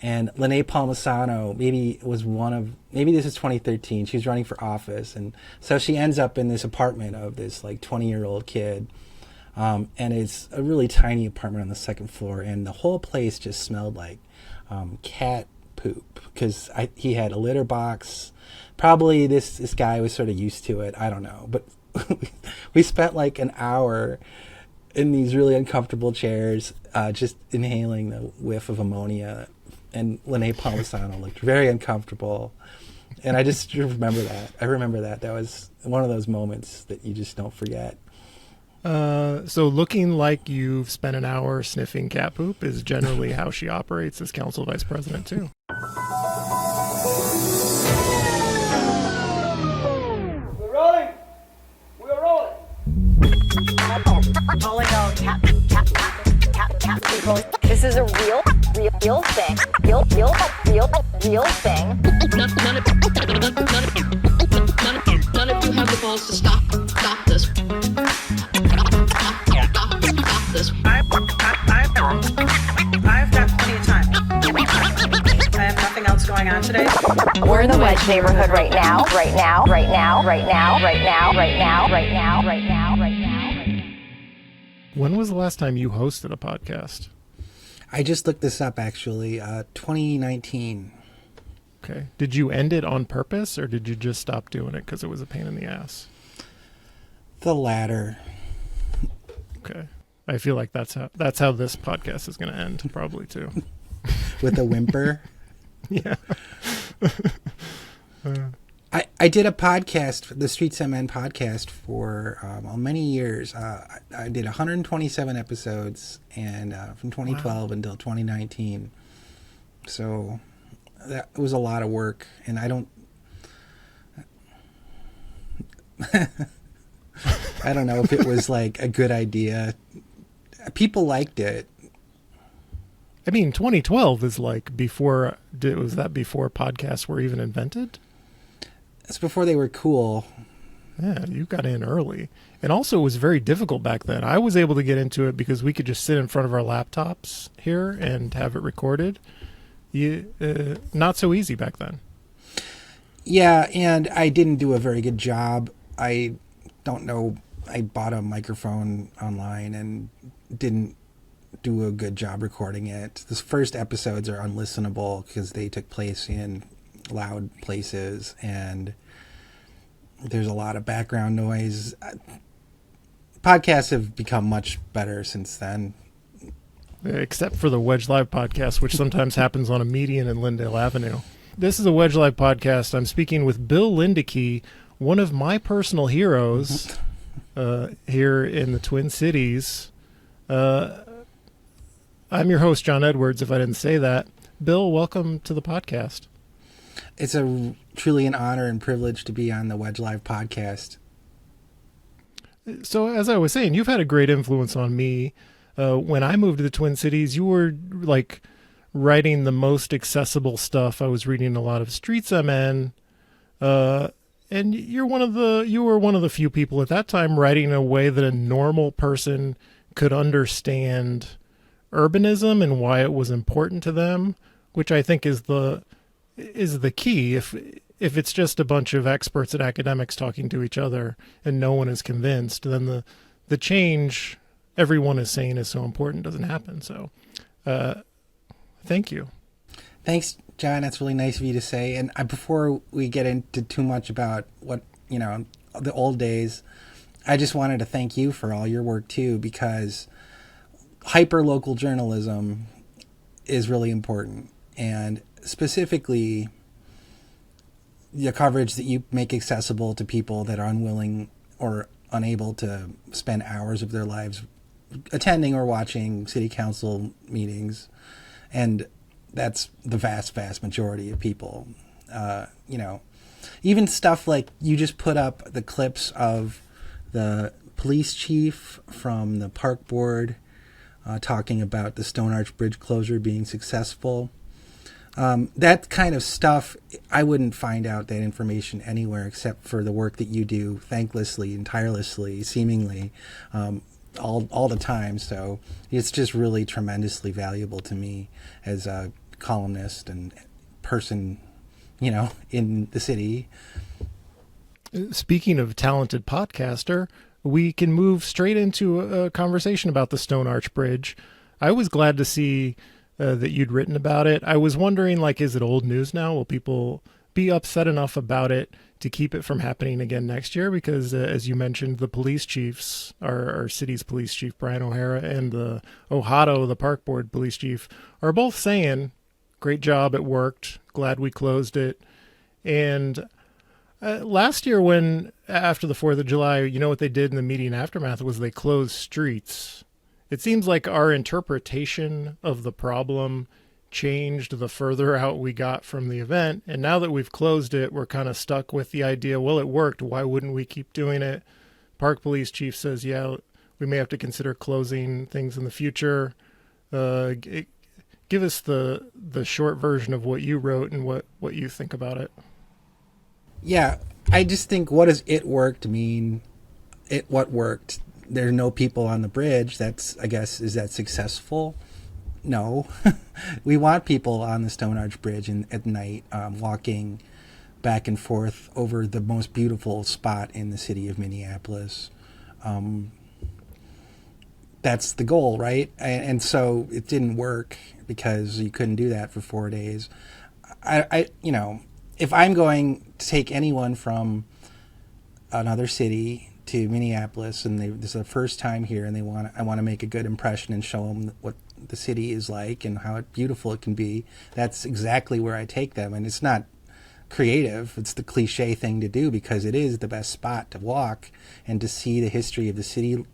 And Lene Palmisano maybe this is 2013. She was running for office. And so she ends up in this apartment of this like 20-year-old kid. And it's a really tiny apartment on the second floor. And the whole place just smelled like cat poop because he had a litter box. Probably this guy was sort of used to it. I don't know. But we spent like an hour in these really uncomfortable chairs just inhaling the whiff of ammonia. And Lene Palmisano looked very uncomfortable. And I just remember that. I remember that. That was one of those moments that you just don't forget. So looking like you've spent an hour sniffing cat poop is generally how she operates as council vice president, too. We're rolling. We're rolling. Rolling on cat people. This is a real thing. Real thing. None of you have the balls to stop this. Stop this. I've got plenty of time. I have nothing else going on today. We're in the Wedge neighborhood right now. When was the last time you hosted a podcast? I just looked this up, actually. 2019. Okay. Did you end it on purpose, or did you just stop doing it because it was a pain in the ass? The latter. Okay. I feel like that's how this podcast is going to end, probably, too. With a whimper? Yeah. I did a podcast, the Streets and Men podcast, for many years. I did 127 episodes, and from 2012 until 2019. So that was a lot of work, and I don't know if it was like a good idea. People liked it. I mean, 2012 is like was that before podcasts were even invented? It's before they were cool. Yeah, you got in early. And also it was very difficult back then. I was able to get into it because we could just sit in front of our laptops here and have it recorded. Not so easy back then. Yeah, and I didn't do a very good job. I don't know. I bought a microphone online and didn't do a good job recording it. The first episodes are unlistenable because they took place in loud places and there's a lot of background noise. Podcasts have become much better since then. Except for the Wedge Live podcast, which sometimes happens on a median in Lyndale Avenue. This is a Wedge Live podcast. I'm speaking with Bill Lindeke, one of my personal heroes here in the Twin Cities. I'm your host, John Edwards, if I didn't say that. Bill, welcome to the podcast. It's truly an honor and privilege to be on the Wedge Live podcast. So as I was saying, you've had a great influence on me. When I moved to the Twin Cities, you were like writing the most accessible stuff. I was reading a lot of Streets MN, and you were one of the few people at that time writing in a way that a normal person could understand urbanism and why it was important to them, which I think is the key. If it's just a bunch of experts and academics talking to each other and no one is convinced, then the change everyone is saying is so important doesn't happen. So thank you. Thanks, John. That's really nice of you to say. And before we get into too much about what, the old days, I just wanted to thank you for all your work too, because hyper-local journalism is really important. And specifically, the coverage that you make accessible to people that are unwilling or unable to spend hours of their lives attending or watching city council meetings. And that's the vast, vast majority of people. Even stuff like you just put up the clips of the police chief from the park board talking about the Stone Arch Bridge closure being successful. That kind of stuff, I wouldn't find out that information anywhere except for the work that you do thanklessly and tirelessly, seemingly, all the time. So it's just really tremendously valuable to me as a columnist and person, in the city. Speaking of talented podcaster, we can move straight into a conversation about the Stone Arch Bridge. I was glad to see that you'd written about it. I was wondering, is it old news now? Will people be upset enough about it to keep it from happening again next year? Because as you mentioned, the police chiefs, our city's police chief, Brian O'Hara, and the Ohio, the park board police chief, are both saying, great job, it worked, glad we closed it. And last year after the 4th of July, what they did in the immediate aftermath was they closed streets. It seems like our interpretation of the problem changed the further out we got from the event. And now that we've closed it, we're kind of stuck with the idea, well, it worked. Why wouldn't we keep doing it? Park police chief says, yeah, we may have to consider closing things in the future. Give us the short version of what you wrote and what you think about it. Yeah, I just think, what does it worked mean? What worked? There are no people on the bridge. Is that successful? No. We want people on the Stone Arch Bridge at night, walking back and forth over the most beautiful spot in the city of Minneapolis. That's the goal, right? And so it didn't work because you couldn't do that for 4 days. If I'm going to take anyone from another city to Minneapolis, and this is the first time here, and I want to make a good impression and show them what the city is like and how beautiful it can be, that's exactly where I take them. And it's not creative. It's the cliche thing to do because it is the best spot to walk and to see the history of the city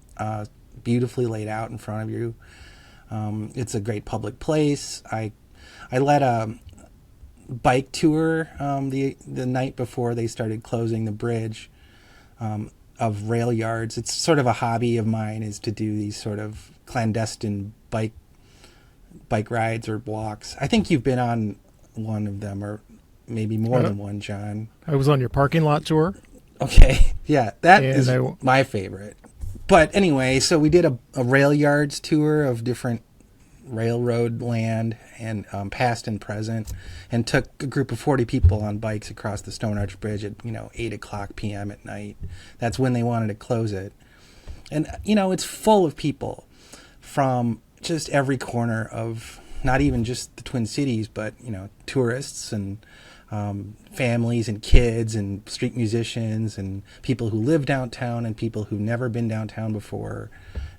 beautifully laid out in front of you. It's a great public place. I led a bike tour the night before they started closing the bridge of rail yards. It's sort of a hobby of mine, is to do these sort of clandestine bike rides or walks. I think you've been on one of them, or maybe more than one, John. I was on your parking lot tour. Okay, yeah, that is my favorite. But anyway, so we did a rail yards tour of different railroad land and past and present, and took a group of 40 people on bikes across the Stone Arch Bridge at 8:00 p.m. at night. That's when they wanted to close it. And it's full of people from just every corner of, not even just the Twin Cities, but tourists and families and kids and street musicians and people who live downtown and people who've never been downtown before.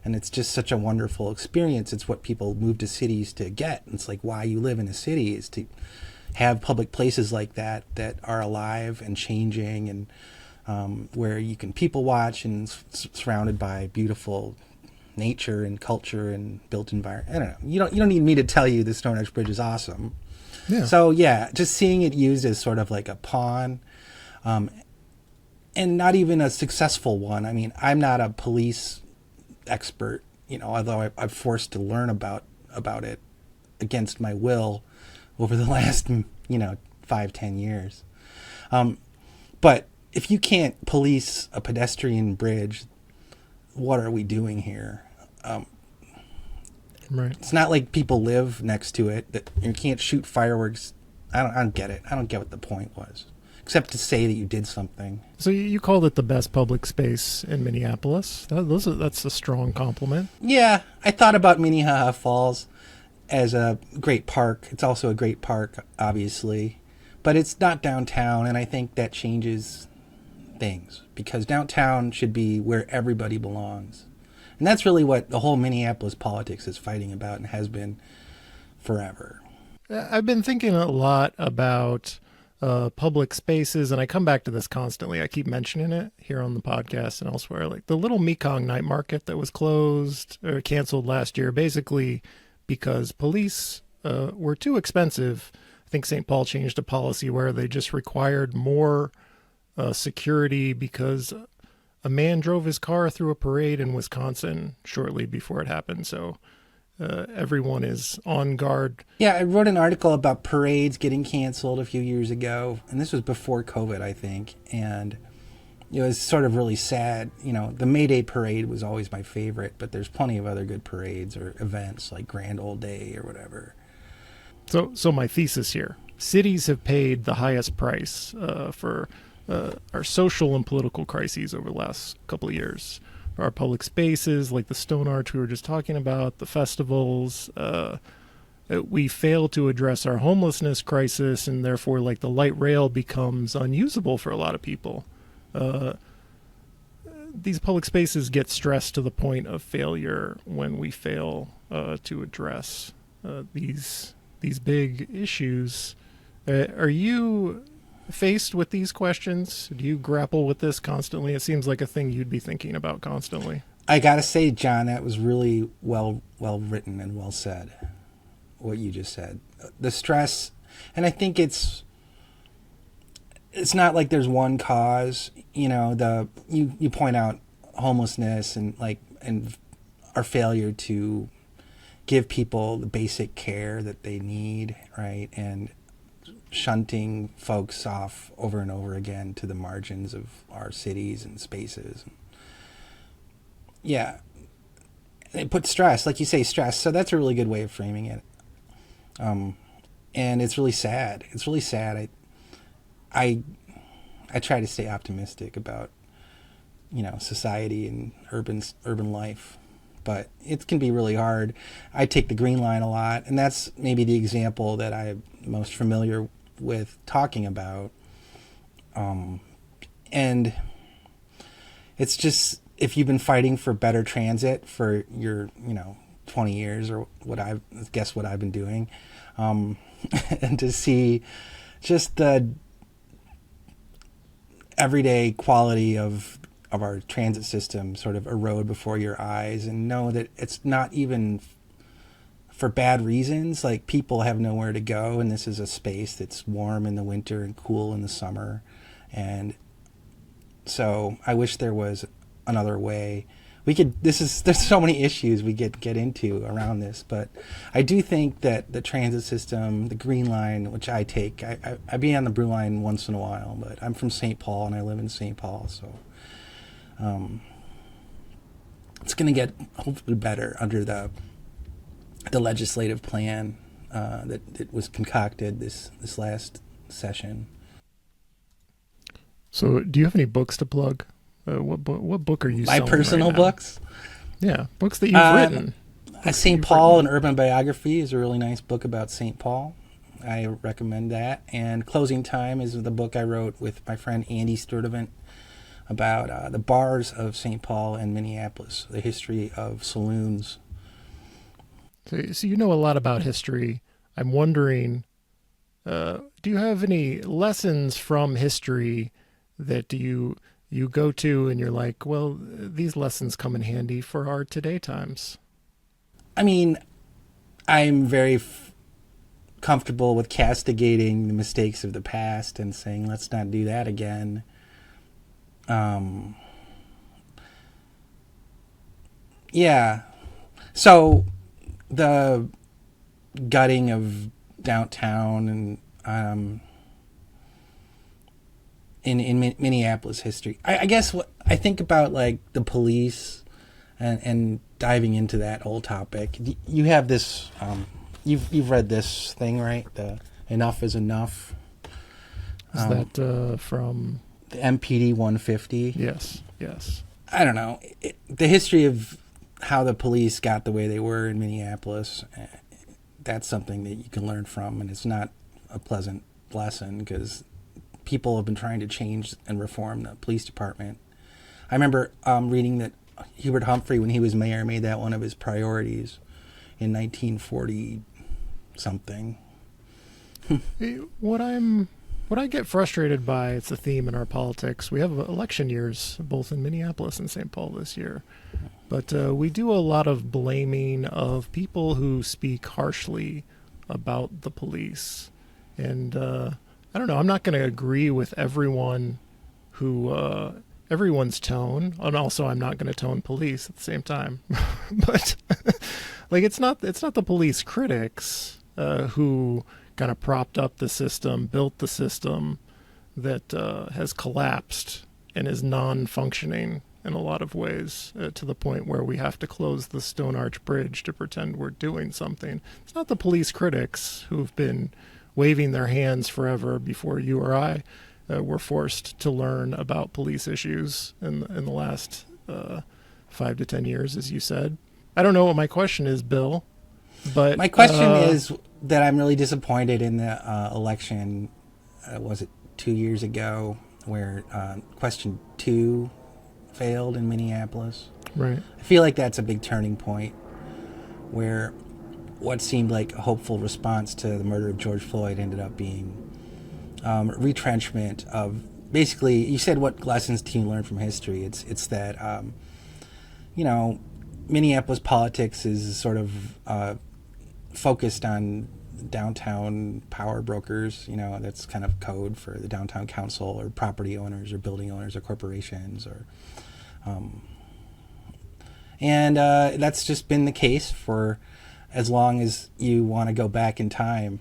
And it's just such a wonderful experience. It's what people move to cities to get. It's like why you live in a city, is to have public places like that are alive and changing, and where you can people watch and surrounded by beautiful nature and culture and built environment. I don't know. You don't need me to tell you the Stone Arch Bridge is awesome. Yeah. So yeah, just seeing it used as sort of like a pawn, and not even a successful one. I mean, I'm not a police expert, although I'm forced to learn about it against my will over the last 5-10 years. But if you can't police a pedestrian bridge, what are we doing here? Right. It's not like people live next to it, that you can't shoot fireworks. I don't get it. I don't get what the point was, except to say that you did something. So you called it the best public space in Minneapolis. That's a strong compliment. Yeah, I thought about Minnehaha Falls as a great park. It's also a great park, obviously, but it's not downtown, and I think that changes things, because downtown should be where everybody belongs. And that's really what the whole Minneapolis politics is fighting about, and has been forever. I've been thinking a lot about public spaces, and I come back to this constantly. I keep mentioning it here on the podcast and elsewhere. Like the little Mekong night market that was closed or canceled last year, basically because police were too expensive. I think St. Paul changed a policy where they just required more security because a man drove his car through a parade in Wisconsin shortly before it happened. So everyone is on guard. Yeah, I wrote an article about parades getting canceled a few years ago, and this was before COVID, I think, and it was sort of really sad. The May Day parade was always my favorite, but there's plenty of other good parades or events like Grand Old Day or whatever. So my thesis here: cities have paid the highest price for our social and political crises over the last couple of years. Our public spaces, like the Stone Arch we were just talking about, the festivals. We fail to address our homelessness crisis, and therefore, like, the light rail becomes unusable for a lot of people. These public spaces get stressed to the point of failure when we fail to address these big issues. Are you faced with these questions? Do you grapple with this constantly? It seems like a thing you'd be thinking about constantly. I gotta say, John, that was really well written and well said. What you just said, the stress, and I think it's not like there's one cause. You know, you point out homelessness and our failure to give people the basic care that they need, right? And shunting folks off over and over again to the margins of our cities and spaces. Yeah, it puts stress, like you say, stress. So that's a really good way of framing it. And it's really sad. It's really sad. I try to stay optimistic about, society and urban life, but it can be really hard. I take the Green Line a lot, and that's maybe the example that I'm most familiar with talking about. And it's just, if you've been fighting for better transit for your, 20 years or what I've been doing, and to see just the everyday quality of our transit system sort of erode before your eyes, and know that it's not even for bad reasons. Like, people have nowhere to go, and this is a space that's warm in the winter and cool in the summer. And so I wish there was another way. There's so many issues we get into around this, but I do think that the transit system, the Green Line, which I take, I be on the Blue Line once in a while, but I'm from St. Paul and I live in St. Paul, so it's going to get hopefully better under the legislative plan that was concocted this last session. So, do you have any books to plug? What book are you selling? My personal right now? books? Yeah, books that you've written. St. Paul, an Urban Biography, is a really nice book about St. Paul. I recommend that. And Closing Time is the book I wrote with my friend Andy Sturdivant about the bars of St. Paul and Minneapolis, the history of saloons. So you know a lot about history. I'm wondering, do you have any lessons from history that you go to and you're like, well, these lessons come in handy for our today times? I mean, I'm very comfortable with castigating the mistakes of the past and saying, let's not do that again. Yeah. So the gutting of downtown and in Minneapolis history, I guess what I think about, like, the police and diving into that whole topic. You have this, you've read this thing, right? The Enough is Enough. Is that from the MPD 150? Yes. I don't know. The history of how the police got the way they were in Minneapolis, that's something that you can learn from, and it's not a pleasant lesson because people have been trying to change and reform the police department. I remember reading that Hubert Humphrey, when he was mayor, made that one of his priorities in 1940 something. What I get frustrated by, it's a theme in our politics. We have election years both in Minneapolis and St. Paul this year. But we do a lot of blaming of people who speak harshly about the police. And I don't know, I'm not going to agree with everyone who, everyone's tone. And also I'm not going to tone police at the same time. But like, it's not the police critics who kind of propped up the system, built the system that has collapsed and is non-functioning. in a lot of ways, to the point where we have to close the Stone Arch Bridge to pretend we're doing something. It's not the police critics who've been waving their hands forever before you or I were forced to learn about police issues in the last 5 to 10 years, as you said. I don't know what my question is, Bill, but my question is that I'm really disappointed in the election. Was it 2 years ago where question 2 failed in Minneapolis? Right. I feel like that's a big turning point where what seemed like a hopeful response to the murder of George Floyd ended up being retrenchment of basically, you said what lessons do you learn from history? It's that, Minneapolis politics is sort of focused on downtown power brokers. That's kind of code for the downtown council or property owners or building owners or corporations and that's just been the case for as long as you want to go back in time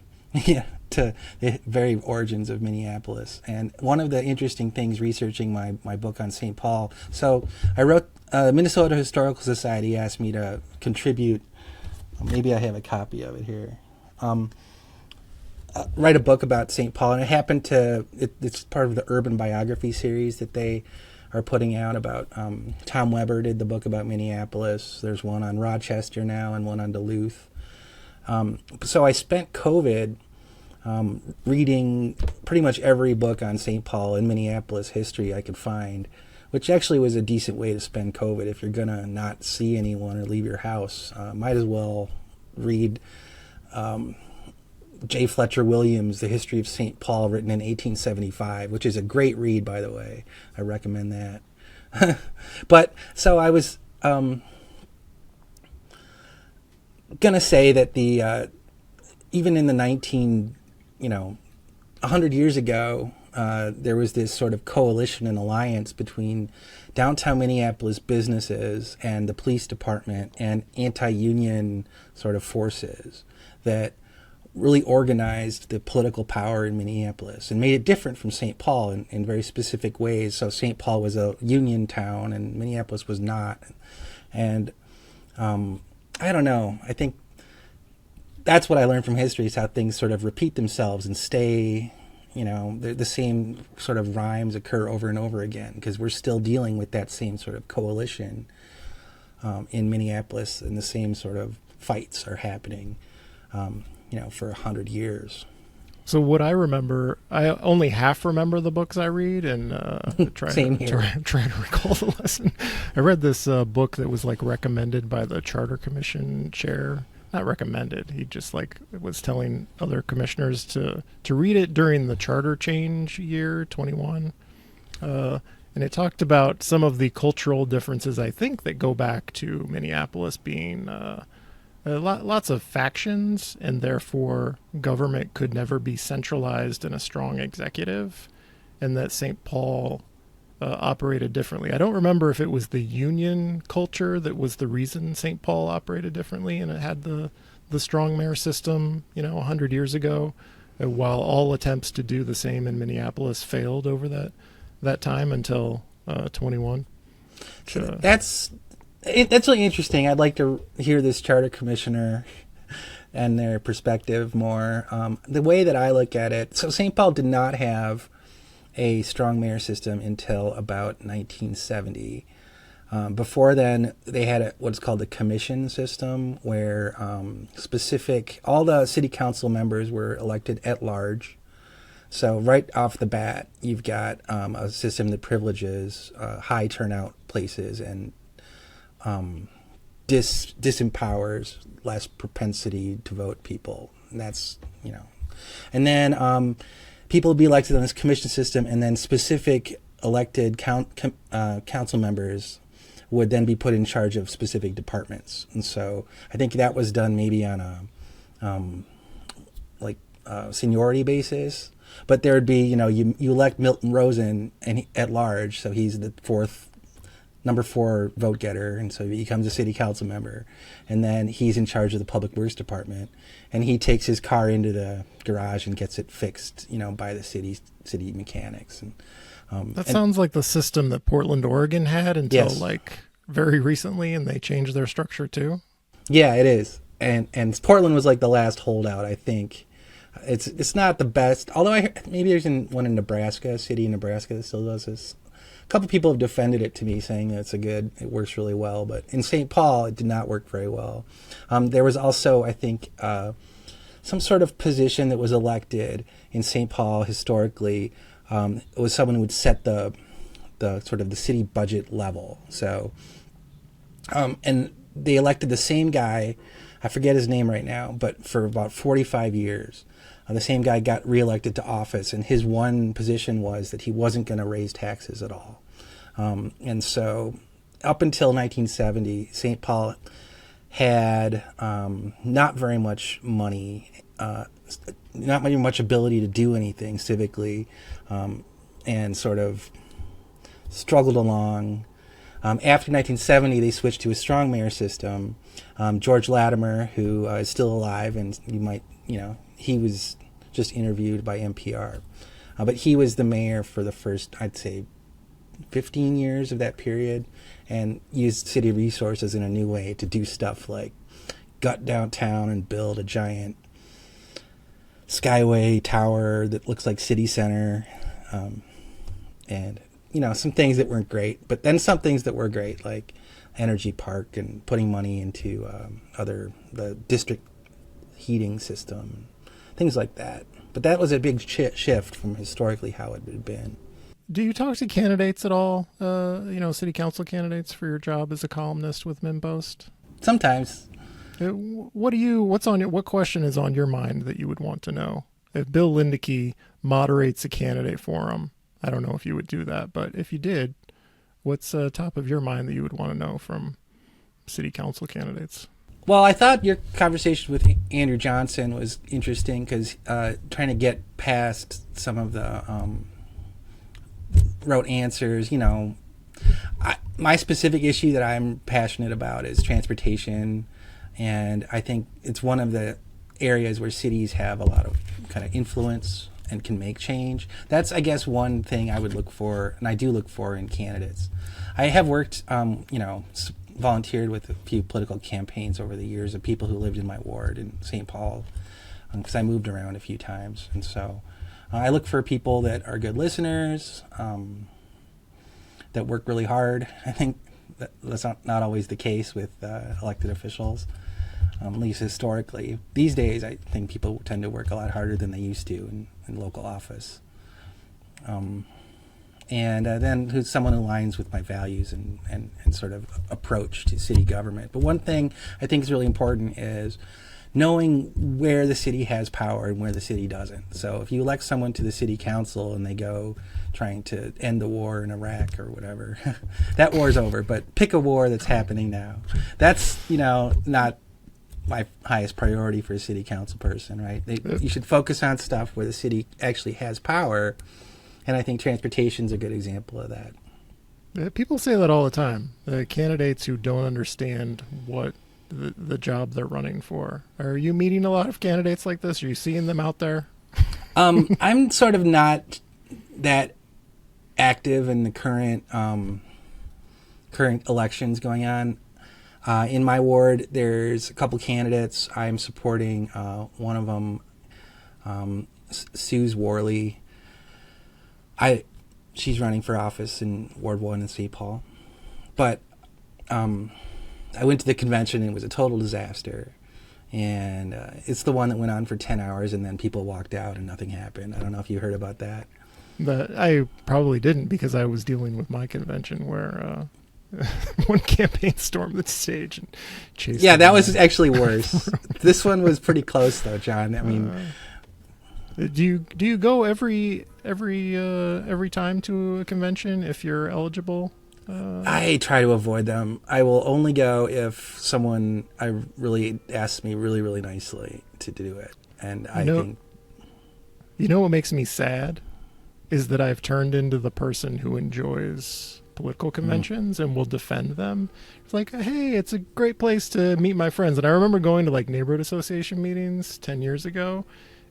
to the very origins of Minneapolis. And one of the interesting things researching my book on St. Paul, so I wrote, Minnesota Historical Society asked me to contribute, maybe I have a copy of it here, write a book about St. Paul, and it happened to, it's part of the urban biography series that they are putting out about, Tom Weber did the book about Minneapolis. There's one on Rochester now and one on Duluth. So I spent COVID reading pretty much every book on St. Paul and Minneapolis history I could find, which actually was a decent way to spend COVID. If you're going to not see anyone or leave your house, might as well read J. Fletcher Williams' The History of St. Paul, written in 1875, which is a great read, by the way. I recommend that. But so I was going to say that the even in the 100 years ago, there was this sort of coalition and alliance between downtown Minneapolis businesses and the police department and anti-union sort of forces that really organized the political power in Minneapolis and made it different from St. Paul in very specific ways. So St. Paul was a union town and Minneapolis was not. And I don't know. I think that's what I learned from history, is how things sort of repeat themselves and stay, the same sort of rhymes occur over and over again, because we're still dealing with that same sort of coalition in Minneapolis, and the same sort of fights are happening, for 100 years. So what I remember, I only half remember the books I read, and try to recall the lesson. I read this book that was recommended by the Charter Commission chair. Not recommended. He just was telling other commissioners to read it during the charter change year 21. And it talked about some of the cultural differences, I think, that go back to Minneapolis being lots of factions, and therefore government could never be centralized in a strong executive, and that St. Paul operated differently. I don't remember if it was the union culture that was the reason St. Paul operated differently, and it had the strong mayor system, 100 years ago, while all attempts to do the same in Minneapolis failed over that time until 21. That's really interesting. I'd like to hear this charter commissioner and their perspective more. The way that I look at it, so St. Paul did not have a strong mayor system until about 1970. Before then, they had what's called a commission system, where all the city council members were elected at large. So right off the bat, you've got a system that privileges high turnout places and disempowers less propensity to vote people. And that's, and then people would be elected on this commission system, and then specific elected council members would then be put in charge of specific departments. And so I think that was done maybe on a seniority basis. But there would be, you elect Milton Rosen at large, so he's the fourth number 4 vote getter, and so he becomes a city council member. And then he's in charge of the public works department, and he takes his car into the garage and gets it fixed, by the city mechanics. And that sounds like the system that Portland, Oregon had until Yes. like very recently, and they changed their structure too. Yeah, it is. And Portland was like the last holdout, I think. It's not the best, although maybe there's one in Nebraska, a city in Nebraska that still does this. A couple people have defended it to me, saying that it works really well. But in St. Paul, it did not work very well. There was also, I think, some sort of position that was elected in St. Paul historically. It was someone who would set the sort of the city budget level. So, and they elected the same guy. I forget his name right now, but for about 45 years. The same guy got reelected to office, and his one position was that he wasn't going to raise taxes at all. And so up until 1970, St. Paul had not very much money, not very much ability to do anything civically, and sort of struggled along. After 1970, they switched to a strong mayor system. George Latimer, who is still alive, and you might, he was just interviewed by NPR. But he was the mayor for the first, I'd say, 15 years of that period, and used city resources in a new way to do stuff like gut downtown and build a giant skyway tower that looks like City Center. And, some things that weren't great, but then some things that were great, like Energy Park and putting money into the district heating system, things like that. But that was a big shift from historically how it had been. Do you talk to candidates at all? City council candidates for your job as a columnist with MinnPost? Sometimes. What question is on your mind that you would want to know? If Bill Lindeke moderates a candidate forum, I don't know if you would do that, but if you did, what's top of your mind that you would want to know from city council candidates? Well, I thought your conversation with Andrew Johnson was interesting because trying to get past some of the rote answers, my specific issue that I'm passionate about is transportation, and I think it's one of the areas where cities have a lot of kind of influence and can make change. That's, I guess, one thing I would look for, and I do look for in candidates. I have worked, volunteered with a few political campaigns over the years of people who lived in my ward in St. Paul, because I moved around a few times. And so I look for people that are good listeners, that work really hard. I think that's not always the case with elected officials, at least historically. These days, I think people tend to work a lot harder than they used to in local office. And then who's someone who aligns with my values and sort of approach to city government. But one thing I think is really important is knowing where the city has power and where the city doesn't. So if you elect someone to the city council and they go trying to end the war in Iraq or whatever, that war's over. But pick a war that's happening now. That's, not my highest priority for a city council person, right? You should focus on stuff where the city actually has power. And I think transportation's a good example of that. People say that all the time. Candidates who don't understand what the job they're running for. Are you meeting a lot of candidates like this? Are you seeing them out there? I'm sort of not that active in the current elections going on. In my ward, there's a couple candidates. I'm supporting one of them, Suze Worley. She's running for office in Ward 1 in St. Paul. But I went to the convention and it was a total disaster. And it's the one that went on for 10 hours and then people walked out and nothing happened. I don't know if you heard about that. But I probably didn't, because I was dealing with my convention where one campaign stormed the stage and chased. Yeah, that was actually worse. This one was pretty close, though, John. I mean, do you go every time to a convention if you're eligible? I try to avoid them. I will only go if someone really asks me really, really nicely to do it. And I think... You know what makes me sad? Is that I've turned into the person who enjoys political conventions and will defend them. It's like, hey, it's a great place to meet my friends. And I remember going to like neighborhood association meetings 10 years ago,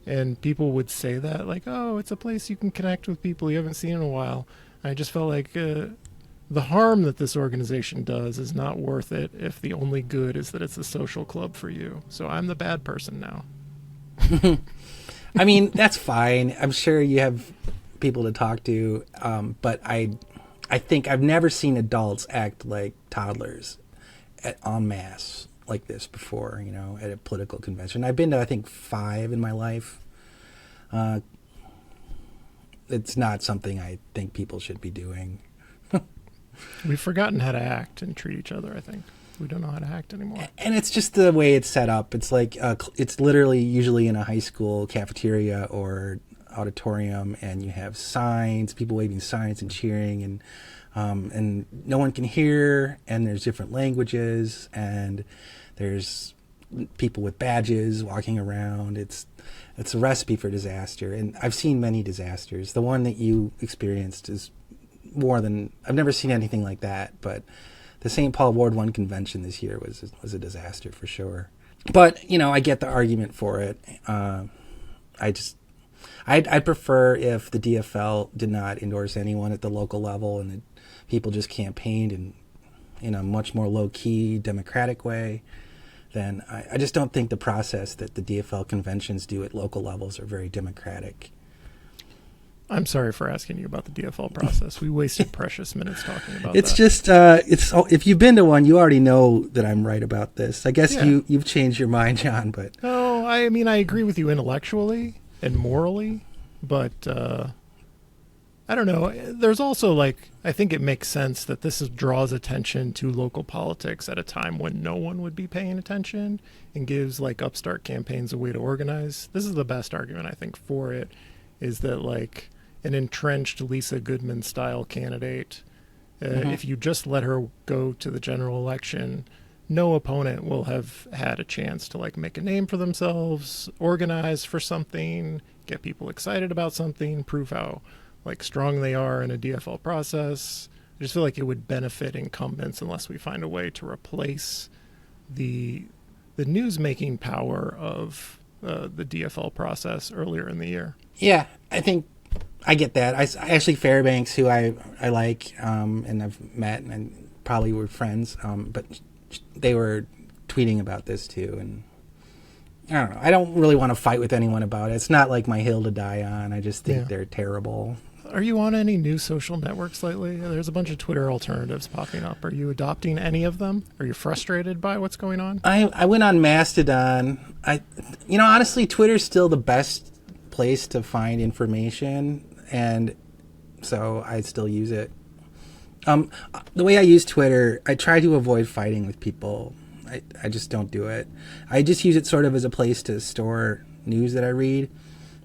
and people would say that, like, oh, it's a place you can connect with people you haven't seen in a while. And I just felt like the harm that this organization does is not worth it if the only good is that it's a social club for you. So I'm the bad person now. I mean, that's fine. I'm sure you have people to talk to, but I think I've never seen adults act like toddlers en masse like this before, you know, at a political convention. I've been to, I think, 5 in my life. It's not something I think people should be doing. We've forgotten how to act and treat each other, I think. We don't know how to act anymore. And it's just the way it's set up. It's like, it's literally usually in a high school cafeteria or auditorium, and you have signs, people waving signs and cheering, and no one can hear, and there's different languages, and there's people with badges walking around. It's a recipe for disaster, and I've seen many disasters. The one that you experienced is more than, I've never seen anything like that, but the St. Paul Ward 1 convention this year was a disaster for sure. But, you know, I get the argument for it. I'd prefer if the DFL did not endorse anyone at the local level, and that people just campaigned in a much more low-key, democratic way. Then I just don't think the process that the DFL conventions do at local levels are very democratic. I'm sorry for asking you about the DFL process. We wasted precious minutes talking about it's that. Just, if you've been to one, you already know that I'm right about this. I guess you've changed your mind, John, but... No, I mean, I agree with you intellectually and morally, but I don't know. There's also, like, I think it makes sense that this draws attention to local politics at a time when no one would be paying attention, and gives, like, upstart campaigns a way to organize. This is the best argument, I think, for it, is that, like, an entrenched Lisa Goodman style candidate, if you just let her go to the general election, no opponent will have had a chance to, like, make a name for themselves, organize for something, get people excited about something, prove how, like, strong they are in a DFL process. I just feel like it would benefit incumbents unless we find a way to replace the news-making power of the DFL process earlier in the year. Yeah, I think I get that. Ashley Fairbanks, who I like, and I've met and probably were friends, but they were tweeting about this too, and I don't know. I don't really want to fight with anyone about it. It's not like my hill to die on. I just think they're terrible. Are you on any new social networks lately? There's a bunch of Twitter alternatives popping up. Are you adopting any of them? Are you frustrated by what's going on? I went on Mastodon. Honestly, Twitter's still the best place to find information, and so I still use it. The way I use Twitter, I try to avoid fighting with people. I just don't do it. I just use it sort of as a place to store news that I read.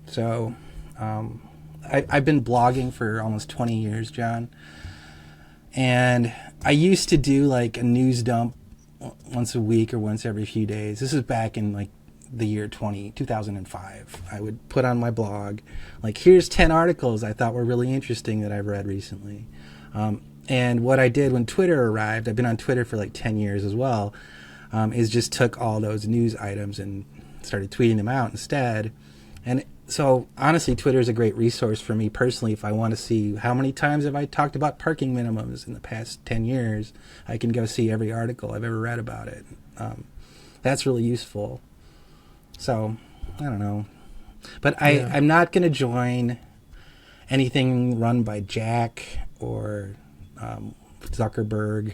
So I've been blogging for almost 20 years, John. And I used to do like a news dump once a week or once every few days. This is back in like the year 2005. I would put on my blog, like, here's 10 articles I thought were really interesting that I've read recently. And what I did when Twitter arrived, I've been on Twitter for like 10 years as well, is just took all those news items and started tweeting them out instead. And so honestly, Twitter is a great resource for me personally. If I want to see how many times have I talked about parking minimums in the past 10 years, I can go see every article I've ever read about it. That's really useful. So, I don't know. But I'm not going to join anything run by Jack or Zuckerberg.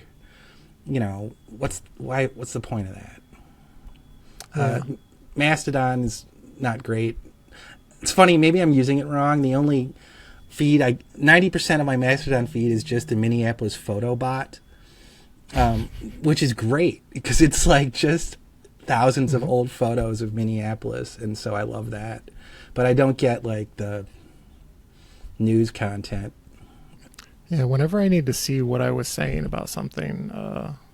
You know, what's the point of that? Mastodon is not great. It's funny, maybe I'm using it wrong. The only feed, 90% of my Mastodon feed is just the Minneapolis photo bot, which is great because it's like just thousands of old photos of Minneapolis, and so I love that. But I don't get like the news content. Yeah, whenever I need to see what I was saying about something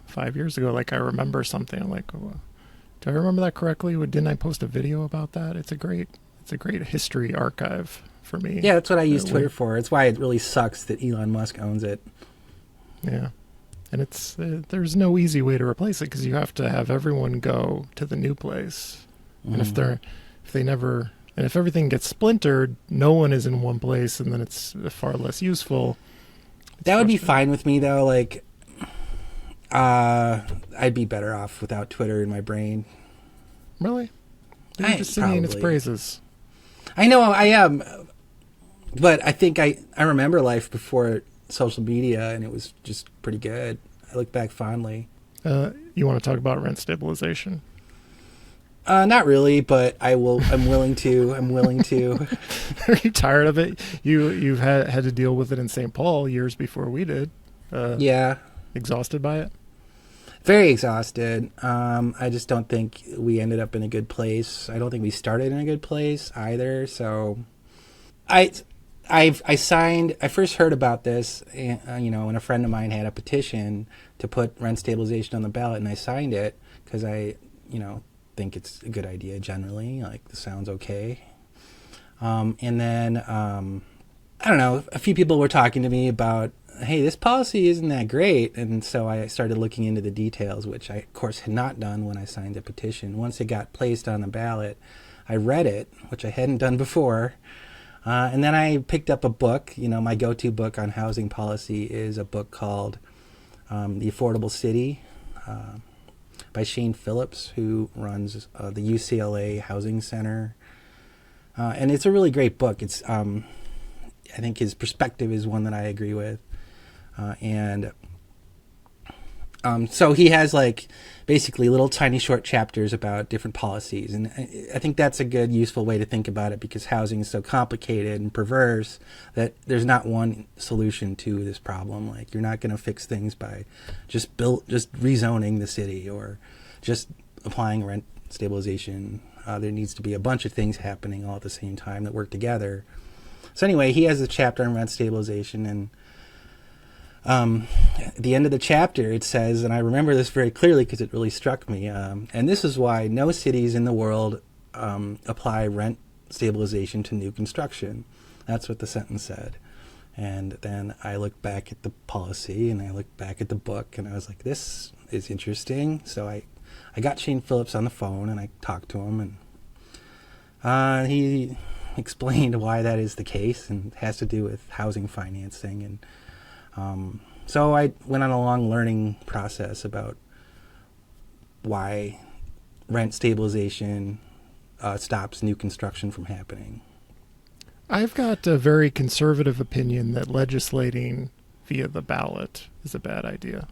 5 years ago, like I remember something, I'm like, oh, do I remember that correctly? Didn't I post a video about that? It's a great history archive for me. Yeah, that's what I use Twitter for. It's why it really sucks that Elon Musk owns it. Yeah. And it's there's no easy way to replace it because you have to have everyone go to the new place. And if everything gets splintered, no one is in one place, and then it's far less useful. That would be fine with me, though. Like, I'd be better off without Twitter in my brain. Really? You're just singing its praises. I know I am, but I think I remember life before social media, and it was just pretty good. I look back fondly. You want to talk about rent stabilization? Not really, but I will. I'm willing to. Are you tired of it? You've had to deal with it in St. Paul years before we did. Yeah. Exhausted by it? Very exhausted. I just don't think we ended up in a good place. I don't think we started in a good place either. So, I first heard about this, when a friend of mine had a petition to put rent stabilization on the ballot, and I signed it because I, think it's a good idea generally. Like, this sounds okay. And then, I don't know, a few people were talking to me about, hey, this policy isn't that great. And so I started looking into the details, which I, of course, had not done when I signed the petition. Once it got placed on the ballot, I read it, which I hadn't done before. And then I picked up a book. My go-to book on housing policy is a book called The Affordable City by Shane Phillips, who runs the UCLA Housing Center. And it's a really great book. It's I think his perspective is one that I agree with. So he has basically little tiny short chapters about different policies. And I think that's a good, useful way to think about it, because housing is so complicated and perverse that there's not one solution to this problem. Like, you're not going to fix things by just rezoning the city or just applying rent stabilization. There needs to be a bunch of things happening all at the same time that work together. So anyway, he has a chapter on rent stabilization, and at the end of the chapter, it says, and I remember this very clearly because it really struck me, and this is why no cities in the world apply rent stabilization to new construction. That's what the sentence said. And then I looked back at the policy, and I looked back at the book, and I was like, this is interesting. So I got Shane Phillips on the phone, and I talked to him, and he explained why that is the case, and it has to do with housing financing. And so I went on a long learning process about why rent stabilization stops new construction from happening. I've got a very conservative opinion that legislating via the ballot is a bad idea.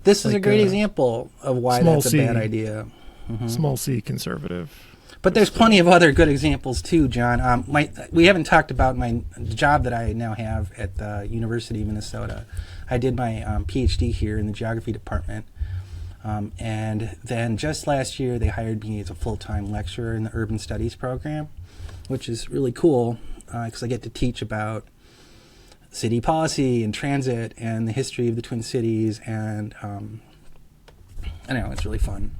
This is a great example of why that's a bad idea. Mm-hmm. Small c conservative. But there's plenty of other good examples too, John. We haven't talked about the job that I now have at the University of Minnesota. I did my PhD here in the geography department. And then just last year, they hired me as a full-time lecturer in the urban studies program, which is really cool because I get to teach about city policy and transit and the history of the Twin Cities. And I know, it's really fun.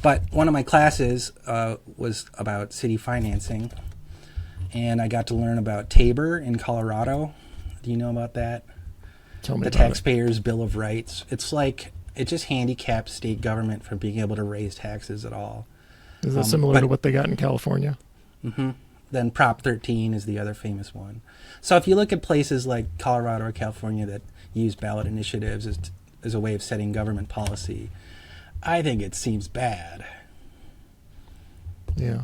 But one of my classes was about city financing, and I got to learn about Tabor in Colorado. Do you know about that? Tell me the about Taxpayers' Bill of Rights. It's like, it just handicaps state government from being able to raise taxes at all. Is that similar to what they got in California? Mm-hmm. Then Prop 13 is the other famous one. So if you look at places like Colorado or California that use ballot initiatives as a way of setting government policy, I think it seems bad. Yeah,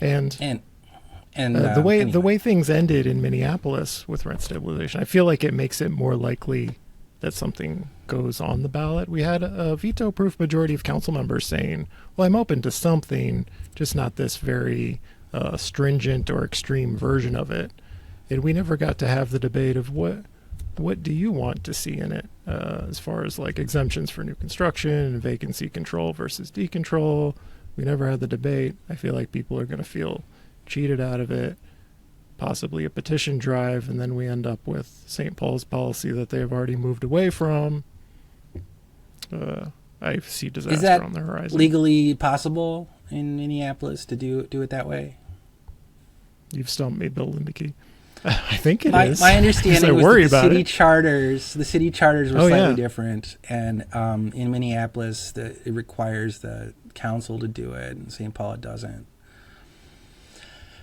and the way things ended in Minneapolis with rent stabilization, I feel like it makes it more likely that something goes on the ballot. We had a veto-proof majority of council members saying, "Well, I'm open to something, just not this very stringent or extreme version of it." And we never got to have the debate of what do you want to see in it, as far as exemptions for new construction and vacancy control versus decontrol. We never had the debate. I feel like people are going to feel cheated out of it, possibly a petition drive, and then we end up with St. Paul's policy that they've already moved away from. I see disaster on the horizon. Is that legally possible in Minneapolis to do it that way? You've stumped me, Bill Lindeke. I think it my, is. My understanding I was worry that about the city charters were Oh, slightly yeah. different, and in Minneapolis, it requires the council to do it, and St. Paul it doesn't.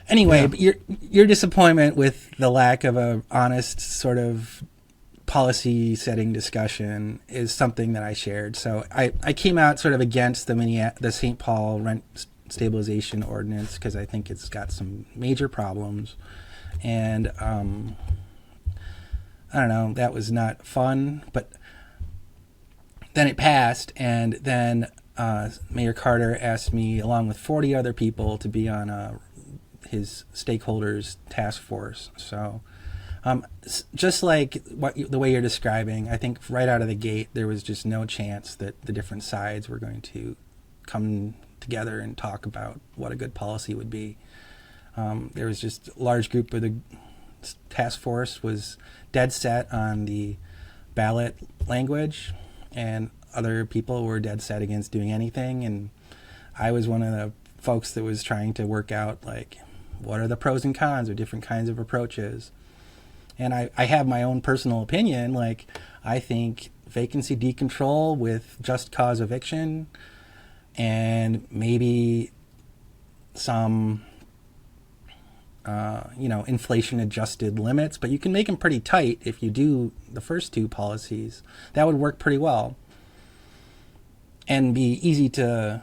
Anyway, Yeah. but your disappointment with the lack of a honest sort of policy setting discussion is something that I shared. So I came out sort of against the St. Paul rent stabilization ordinance because I think it's got some major problems. And I don't know, that was not fun. But then it passed, and then Mayor Carter asked me, along with 40 other people, to be on his stakeholders task force. So just like the way you're describing, I think right out of the gate, there was just no chance that the different sides were going to come together and talk about what a good policy would be. There was just a large group of the task force was dead set on the ballot language, and other people were dead set against doing anything. And I was one of the folks that was trying to work out, like, what are the pros and cons of different kinds of approaches. And I have my own personal opinion. Like, I think vacancy decontrol with just cause eviction and maybe some inflation adjusted limits, but you can make them pretty tight if you do the first two policies. That would work pretty well and be easy to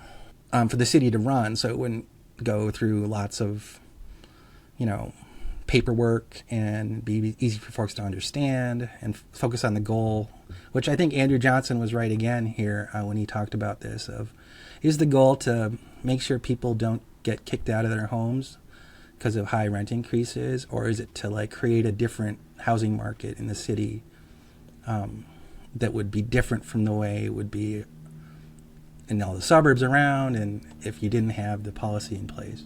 for the city to run, so it wouldn't go through lots of paperwork, and be easy for folks to understand and focus on the goal, which I think Andrew Johnson was right again here when he talked about this. Is the goal to make sure people don't get kicked out of their homes because of high rent increases, or is it to create a different housing market in the city that would be different from the way it would be in all the suburbs around, and if you didn't have the policy in place?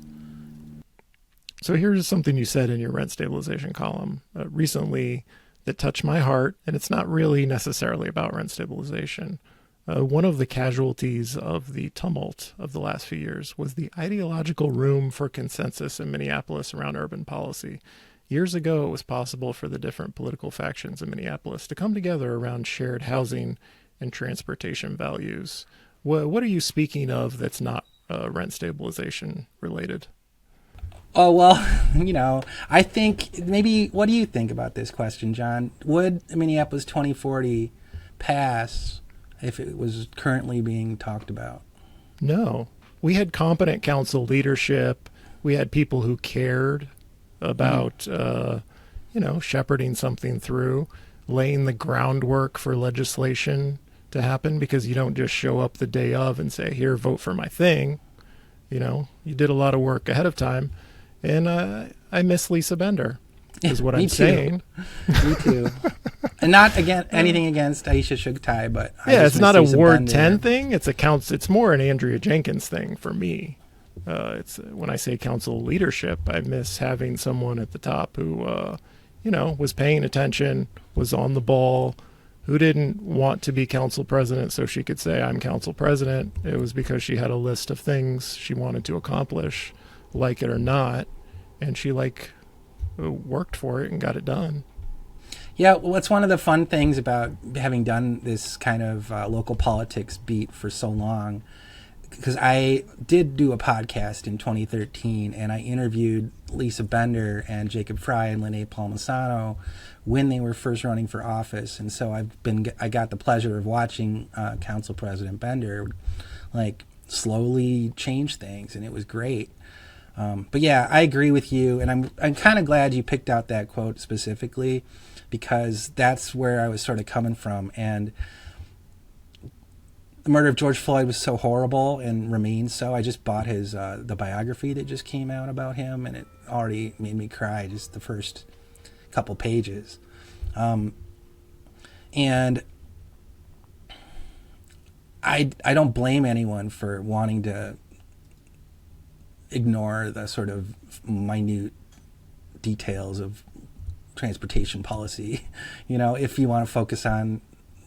So here's something you said in your rent stabilization column recently that touched my heart, and it's not really necessarily about rent stabilization. One of the casualties of the tumult of the last few years was the ideological room for consensus in Minneapolis around urban policy. Years ago, it was possible for the different political factions in Minneapolis to come together around shared housing and transportation values. What are you speaking of that's not rent stabilization related? Oh, well, I think maybe, what do you think about this question, John? Would Minneapolis 2040 pass if it was currently being talked about? No. We had competent council leadership. We had people who cared about, shepherding something through, laying the groundwork for legislation to happen, because you don't just show up the day of and say, here, vote for my thing. You did a lot of work ahead of time. And I miss Lisa Bender, is what I'm saying. Me too. And not anything against Aisha Shugtai, but it's not a Lisa Ward Bender. 10 thing. It's more an Andrea Jenkins thing for me. It's when I say council leadership, I miss having someone at the top who, was paying attention, was on the ball, who didn't want to be council president so she could say, I'm council president. It was because she had a list of things she wanted to accomplish, like it or not, and she worked for it and got it done. Yeah, well, it's one of the fun things about having done this kind of local politics beat for so long, because I did do a podcast in 2013, and I interviewed Lisa Bender and Jacob Fry and Lene Palmisano when they were first running for office, and so I got the pleasure of watching Council President Bender slowly change things, and it was great. But yeah, I agree with you, and I'm kind of glad you picked out that quote specifically, because that's where I was sort of coming from. And the murder of George Floyd was so horrible and remains so. I just bought his the biography that just came out about him, and it already made me cry just the first couple pages. And I don't blame anyone for wanting to ignore the sort of minute details of transportation policy. If you want to focus on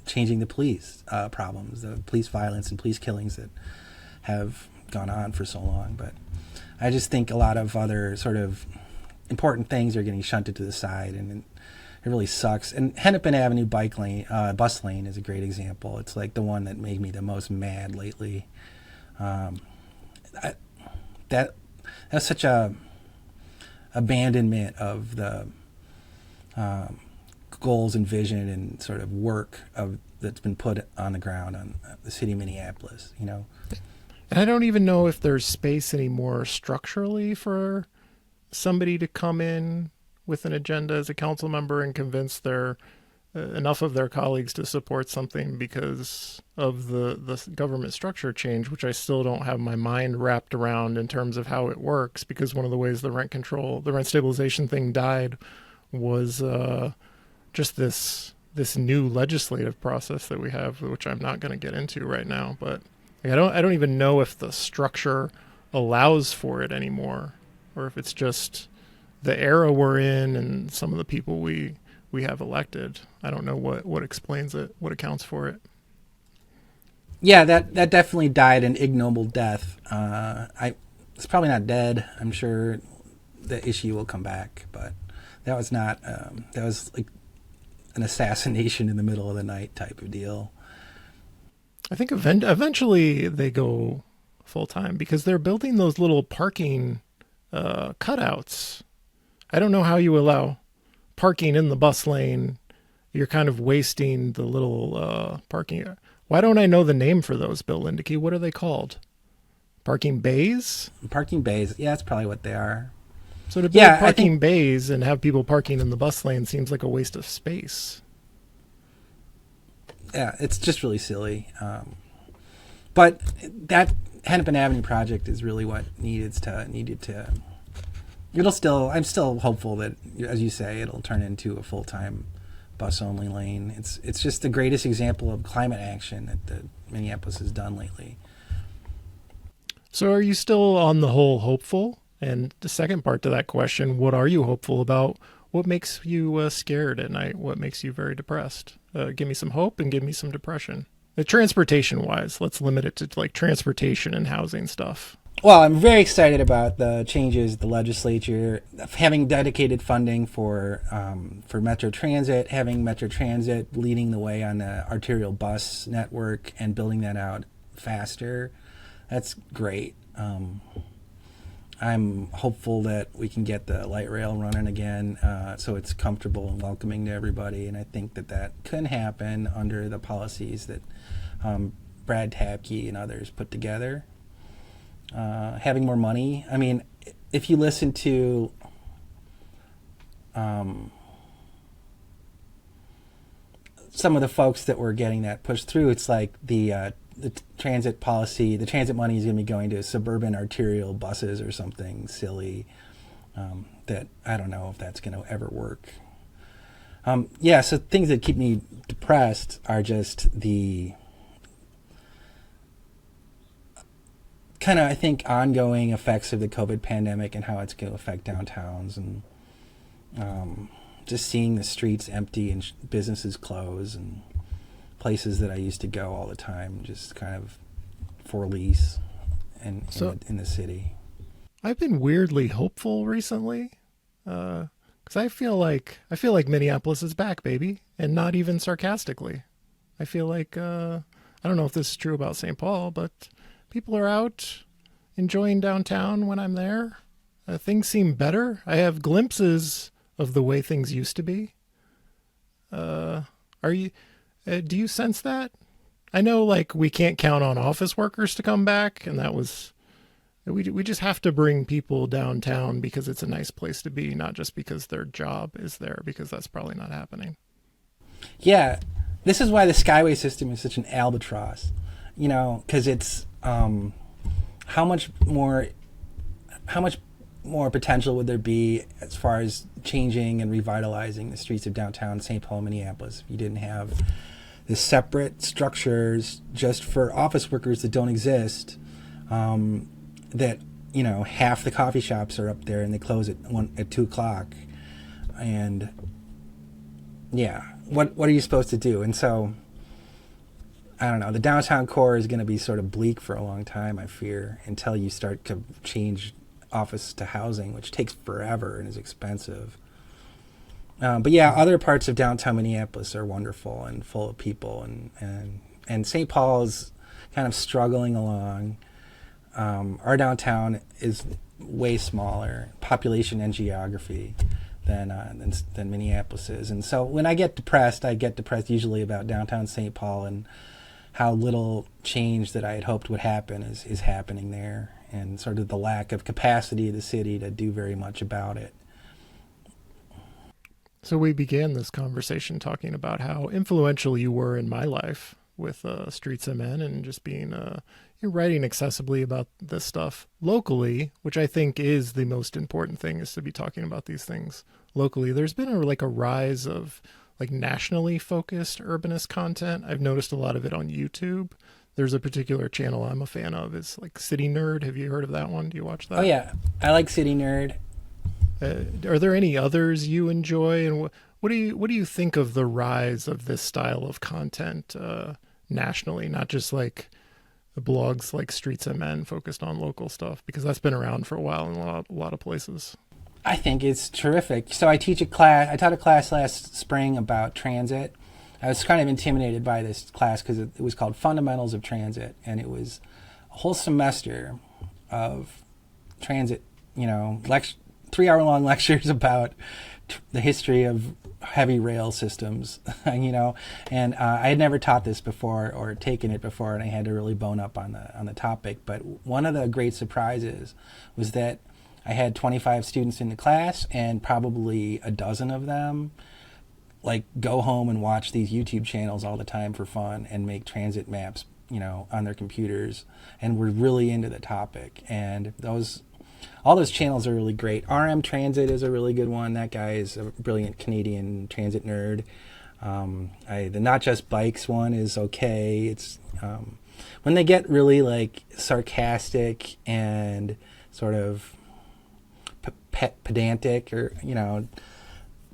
changing the police problems, the police violence and police killings that have gone on for so long. But I just think a lot of other sort of important things are getting shunted to the side, and it really sucks. And Hennepin Avenue bus lane is a great example. It's like the one that made me the most mad lately. That's such a abandonment of the goals and vision and sort of work that's been put on the ground on the city of Minneapolis, you know. And I don't even know if there's space anymore structurally for somebody to come in with an agenda as a council member and convince enough of their colleagues to support something because of the government structure change, which I still don't have my mind wrapped around in terms of how it works, because one of the ways the rent stabilization thing died was just this new legislative process that we have, which I'm not going to get into right now. But I don't even know if the structure allows for it anymore, or if it's just the era we're in and some of the people we have elected. I don't know what explains it, what accounts for it. Yeah, that definitely died an ignoble death. It's probably not dead. I'm sure the issue will come back, but that was not. That was like an assassination in the middle of the night type of deal. I think eventually they go full time because they're building those little parking cutouts. I don't know how you allow parking in the bus lane. You're kind of wasting the little parking. Why don't I know the name for those, Bill Lindeke? What are they called? Parking bays? Parking bays. Yeah, that's probably what they are. So to build parking bays and have people parking in the bus lane seems like a waste of space. Yeah, it's just really silly. But that Hennepin Avenue project is really what needed to. I'm still hopeful that, as you say, it'll turn into a full-time bus-only lane. It's just the greatest example of climate action that Minneapolis has done lately. So are you still on the whole hopeful? And the second part to that question, what are you hopeful about? What makes you scared at night? What makes you very depressed? Give me some hope and give me some depression. Transportation-wise, let's limit it to like transportation and housing stuff. Well, I'm very excited about the changes at the legislature, having dedicated funding for Metro Transit, having Metro Transit leading the way on the arterial bus network and building that out faster. That's great. I'm hopeful that we can get the light rail running again, so it's comfortable and welcoming to everybody. And I think that can happen under the policies that Brad Tapke and others put together. Having more money. I mean, if you listen to some of the folks that were getting that pushed through, it's like the transit policy, the transit money is going to be going to suburban arterial buses or something silly that I don't know if that's going to ever work. So things that keep me depressed are just the kind of, I think, ongoing effects of the COVID pandemic and how it's going to affect downtowns, and just seeing the streets empty and businesses close and places that I used to go all the time just kind of for lease in the city. I've been weirdly hopeful recently because I feel like Minneapolis is back, baby, and not even sarcastically. I feel like I don't know if this is true about St. Paul, but people are out enjoying downtown when I'm there. Things seem better. I have glimpses of the way things used to be. Do you sense that? I know, like, we can't count on office workers to come back, and we just have to bring people downtown because it's a nice place to be, not just because their job is there, because that's probably not happening. Yeah, this is why the Skyway system is such an albatross, because it's how much more potential would there be as far as changing and revitalizing the streets of downtown St. Paul, Minneapolis, if you didn't have the separate structures just for office workers that don't exist, that, half the coffee shops are up there and they close at 2:00. And yeah, what are you supposed to do? And so, I don't know, the downtown core is going to be sort of bleak for a long time, I fear, until you start to change office to housing, which takes forever and is expensive. But yeah, other parts of downtown Minneapolis are wonderful and full of people, and St. Paul is kind of struggling along. Our downtown is way smaller, population and geography, than Minneapolis is. And so when I get depressed usually about downtown St. Paul and how little change that I had hoped would happen is happening there, and sort of the lack of capacity of the city to do very much about it. So we began this conversation talking about how influential you were in my life with Streets of Men, and just being you're writing accessibly about this stuff locally, which I think is the most important thing, is to be talking about these things locally. There's been a rise of like nationally focused urbanist content. I've noticed a lot of it on YouTube. There's a particular channel I'm a fan of. It's like City Nerd. Have you heard of that one? Do you watch that? Oh yeah, I like City Nerd. Are there any others you enjoy, and what do you think of the rise of this style of content nationally, not just like the blogs like Streets of Men focused on local stuff, because that's been around for a while in a lot of places? I think it's terrific. So I taught a class last spring about transit. I was kind of intimidated by this class because it was called Fundamentals of Transit, and it was a whole semester of transit, 3-hour-long lectures about the history of heavy rail systems, and I had never taught this before or taken it before, and I had to really bone up on the topic. But one of the great surprises was that I had 25 students in the class, and probably a dozen of them go home and watch these YouTube channels all the time for fun and make transit maps, on their computers, and we're really into the topic. And all those channels are really great. RM Transit is a really good one. That guy is a brilliant Canadian transit nerd. The Not Just Bikes one is okay. It's when they get really sarcastic and sort of pedantic, or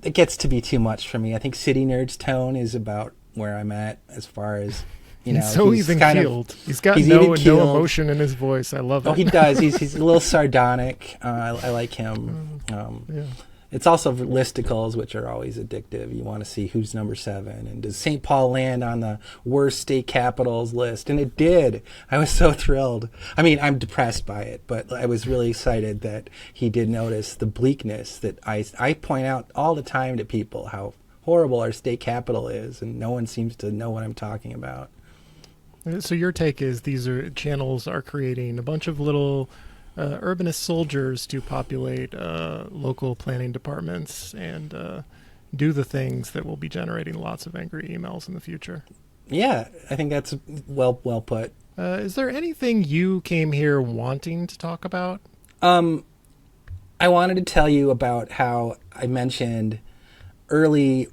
it gets to be too much for me. I think City Nerd's tone is about where I'm at as far as he's so even keeled. He's got no emotion in his voice. I love it. Oh, he does. He's a little sardonic. I like him. Yeah. It's also listicles, which are always addictive. You want to see who's number 7, and does St. Paul land on the worst state capitals list? And it did. I was so thrilled. I mean, I'm depressed by it, but I was really excited that he did notice the bleakness that I point out all the time to people, how horrible our state capital is, and no one seems to know what I'm talking about. So your take is these channels are creating a bunch of little urbanist soldiers to populate local planning departments and do the things that will be generating lots of angry emails in the future. Yeah, I think that's well put. Is there anything you came here wanting to talk about? I wanted to tell you about how I mentioned early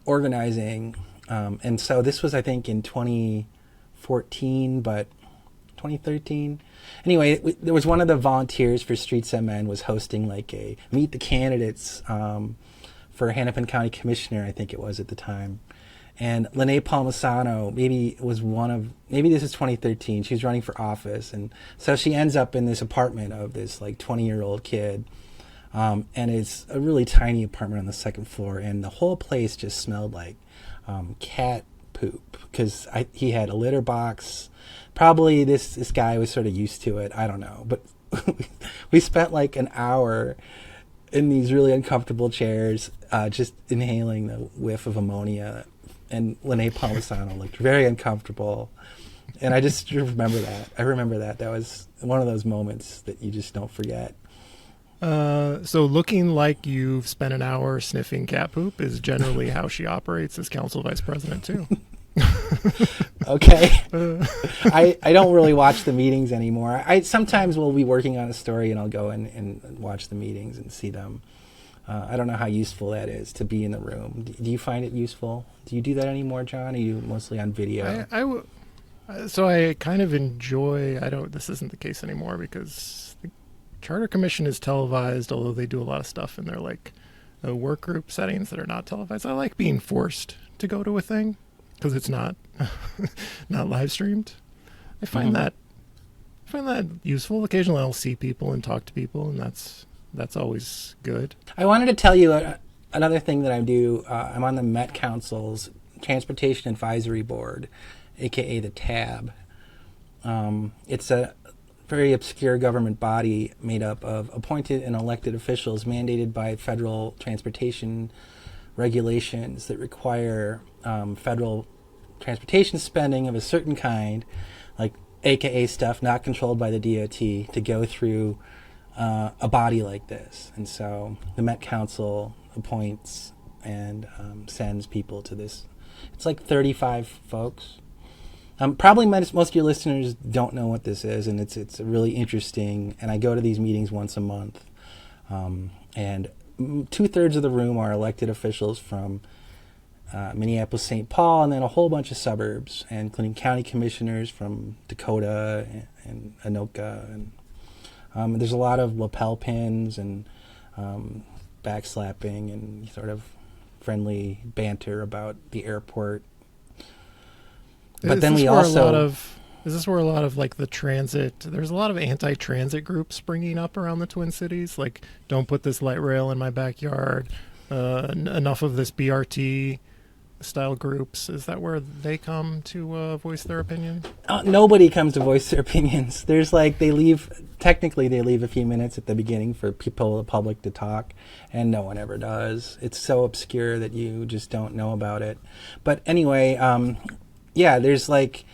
organizing, and so this was, I think, in 2014, but 2013. Anyway, there was one of the volunteers for Streets of Men was hosting a meet the candidates for Hennepin County Commissioner, I think it was at the time. And Lene Palmisano maybe this is 2013. She was running for office, and so she ends up in this apartment of this 20-year-old kid, and it's a really tiny apartment on the second floor, and the whole place just smelled like cat poop, because he had a litter box. Probably this guy was sort of used to it. I don't know. But we spent an hour in these really uncomfortable chairs just inhaling the whiff of ammonia. And Lene Palmisano looked very uncomfortable. And I just remember that. I remember that. That was one of those moments that you just don't forget. So looking like you've spent an hour sniffing cat poop is generally how she operates as council vice president, too. Okay. I don't really watch the meetings anymore. I sometimes will be working on a story and I'll go and watch the meetings and see them. I don't know how useful that is to be in the room. Do you find it useful? Do you do that anymore, John? Or are you mostly on video? So I kind of enjoy, this isn't the case anymore because the Charter Commission is televised, although they do a lot of stuff in their work group settings that are not televised. I like being forced to go to a thing, because it's not live streamed. I find that find that useful. Occasionally I'll see people and talk to people, and that's always good. I wanted to tell you another thing that I do. I'm on the Met Council's Transportation Advisory Board, aka the TAB. It's a very obscure government body made up of appointed and elected officials mandated by federal transportation regulations that require federal transportation spending of a certain kind, like aka stuff not controlled by the DOT, to go through a body like this. And so the Met Council appoints and sends people to this. It's like 35 folks. Probably most of your listeners don't know what this is, and it's really interesting. And I go to these meetings once a month, and 2/3 of the room are elected officials from Minneapolis, St. Paul, and then a whole bunch of suburbs, including county commissioners from Dakota and Anoka. And there's a lot of lapel pins and backslapping and sort of friendly banter about the airport. But then we also... Is this where a lot of like the transit, there's a lot of anti-transit groups springing up around the Twin Cities, like don't put this light rail in my backyard, enough of this BRT style groups. Is that where they come to voice their opinion? Nobody comes to voice their opinions. There's like, they leave a few minutes at the beginning for people, the public, to talk, and no one ever does. It's so obscure that you just don't know about it. But anyway, yeah, there's like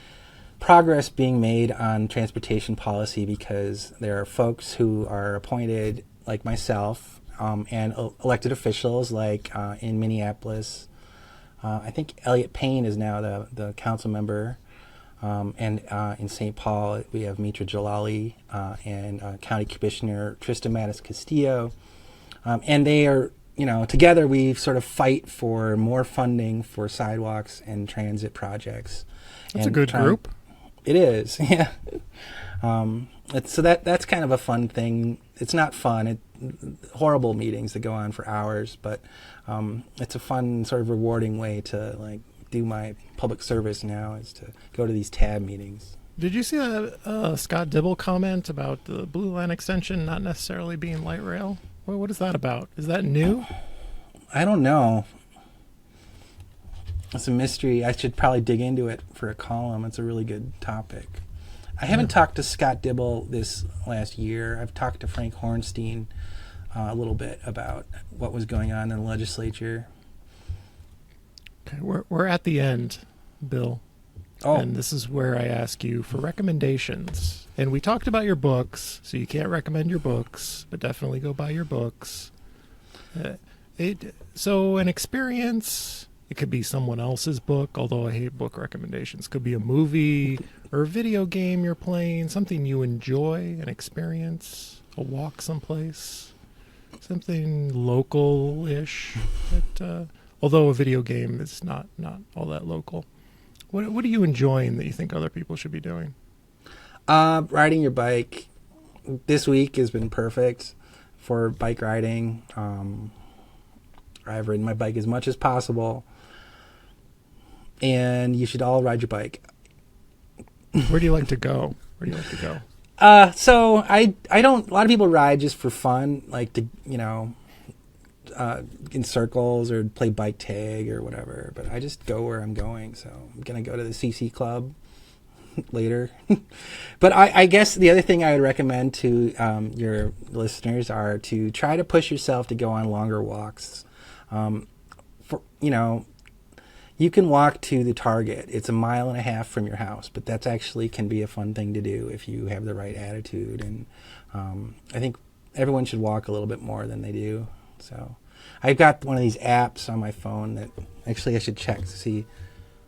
progress being made on transportation policy because there are folks who are appointed, like myself, and elected officials, like in Minneapolis. I think Elliot Payne is now the council member, and in St. Paul we have Mitra Jalali and County Commissioner Trista Mattis Castillo, and they are, together we sort of fight for more funding for sidewalks and transit projects. That's a good group. It is, yeah. So that's kind of a fun thing. It's not fun. Horrible meetings that go on for hours, but it's a fun, sort of rewarding way to like do my public service now, is to go to these TAB meetings. Did you see that Scott Dibble comment about the Blue Line extension not necessarily being light rail? What is that about? Is that new? I don't know. It's a mystery. I should probably dig into it for a column. It's a really good topic. I haven't talked to Scott Dibble this last year. I've talked to Frank Hornstein a little bit about what was going on in the legislature. Okay, we're at the end, Bill. Oh. And this is where I ask you for recommendations. And we talked about your books, so you can't recommend your books, but definitely go buy your books. So an experience... It could be someone else's book, although I hate book recommendations. Could be a movie or a video game you're playing, something you enjoy, an experience, a walk someplace, something local-ish. Although a video game is not all that local. What are you enjoying that you think other people should be doing? Riding your bike. This week has been perfect for bike riding. I've ridden my bike as much as possible. And you should all ride your bike. Where do you like to go? So I don't. A lot of people ride just for fun, like to in circles or play bike tag or whatever. But I just go where I'm going. So I'm gonna go to the CC Club later. But I guess the other thing I would recommend to your listeners are to try to push yourself to go on longer walks. You can walk to the Target. It's 1.5 miles from your house, but that's actually can be a fun thing to do if you have the right attitude. And I think everyone should walk a little bit more than they do. So I've got one of these apps on my phone that actually I should check to see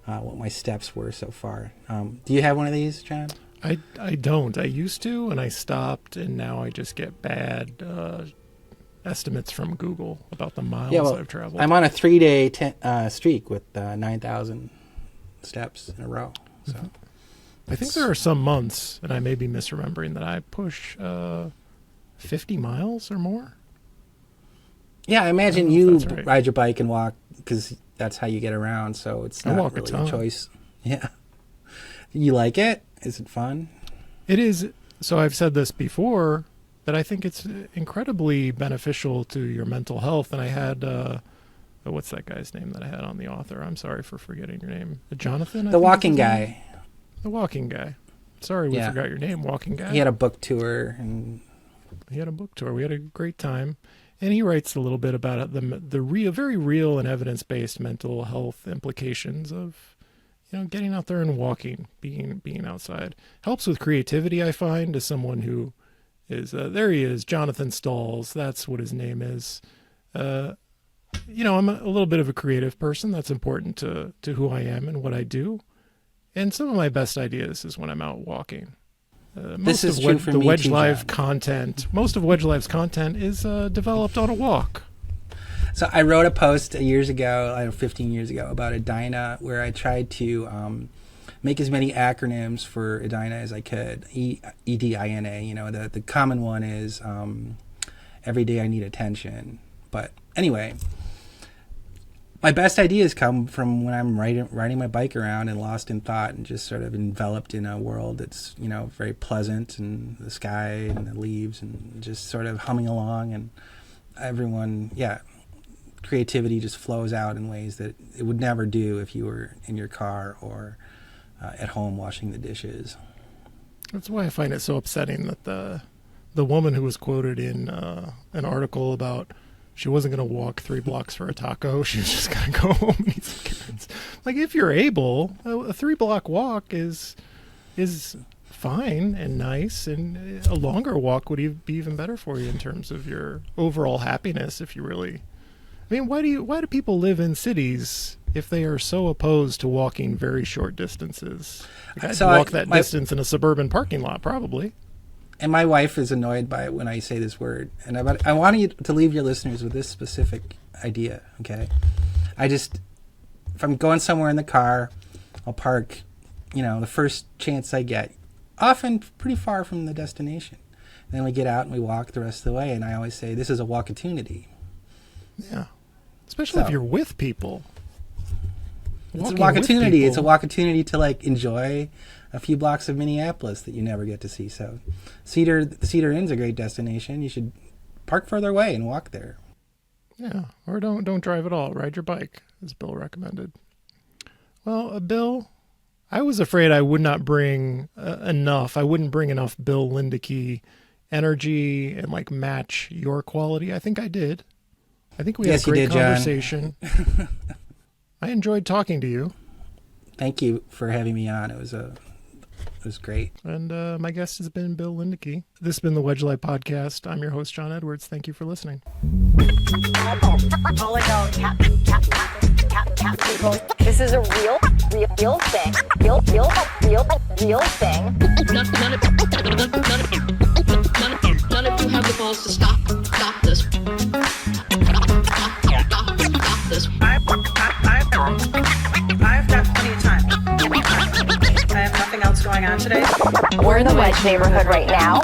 what my steps were so far. Do you have one of these, John? I don't. I used to, and I stopped, and now I just get bad estimates from Google about the miles I've traveled. I'm on a 3-day streak with 9,000 steps in a row. So mm-hmm. I think there are some months, and I may be misremembering, that I push 50 miles or more. Yeah, I imagine you ride your bike and walk because that's how you get around. So it's not really a choice. Yeah. You like it? Is it fun? It is. So I've said this before, that I think it's incredibly beneficial to your mental health. And I had, what's that guy's name that I had on the author? I'm sorry for forgetting your name. Jonathan? The Walking Guy. The Walking Guy. Sorry, we forgot your name, Walking Guy. He had a book tour. And he had a book tour. We had a great time. And he writes a little bit about the very real and evidence-based mental health implications of, getting out there and walking, being outside. Helps with creativity, I find, as someone who is, there he is, Jonathan Stalls. That's what his name is. I'm a little bit of a creative person. That's important to who I am and what I do. And some of my best ideas is when I'm out walking. This is true for me Wedge too, Live John. content. Most of Wedge Live's content is developed on a walk. So I wrote a post 15 years ago, about Edina, where I tried to make as many acronyms for Edina as I could. EDINA. The common one is every day I need attention. But anyway, my best ideas come from when I'm riding my bike around and lost in thought and just sort of enveloped in a world that's, very pleasant, and the sky and the leaves and just sort of humming along, and creativity just flows out in ways that it would never do if you were in your car or at home washing the dishes. That's why I find it so upsetting that the woman who was quoted in an article about she wasn't going to walk 3 blocks for a taco. She was just going to go home and eat some carrots. Like, if you're able, a 3-block walk is fine and nice, and a longer walk would be even better for you in terms of your overall happiness. If you really, why do people live in cities if they are so opposed to walking very short distances? I'd walk that distance in a suburban parking lot, probably. And my wife is annoyed by it when I say this word. And I want you to leave your listeners with this specific idea, okay? If I'm going somewhere in the car, I'll park, the first chance I get, often pretty far from the destination. And then we get out and we walk the rest of the way. And I always say, this is a walk-opportunity. Yeah. Especially if you're with people. It's a walk-opportunity. It's a walk-opportunity to, enjoy a few blocks of Minneapolis that you never get to see. So the Cedar Inn's a great destination. You should park further away and walk there. Yeah, or don't drive at all. Ride your bike, as Bill recommended. Well, Bill, I was afraid I would not bring enough. I wouldn't bring enough Bill Lindeke energy and match your quality. I think I did. I think we had a great conversation. I enjoyed talking to you. Thank you for having me on. It was great. And my guest has been Bill Lindeke. This has been the Wedge Life Podcast. I'm your host, John Edwards. Thank you for listening. This is a real thing. Real thing. None of you have the balls to stop this. Stop this. I've got plenty of time. I have nothing else going on today. We're in the Wedge neighborhood right now.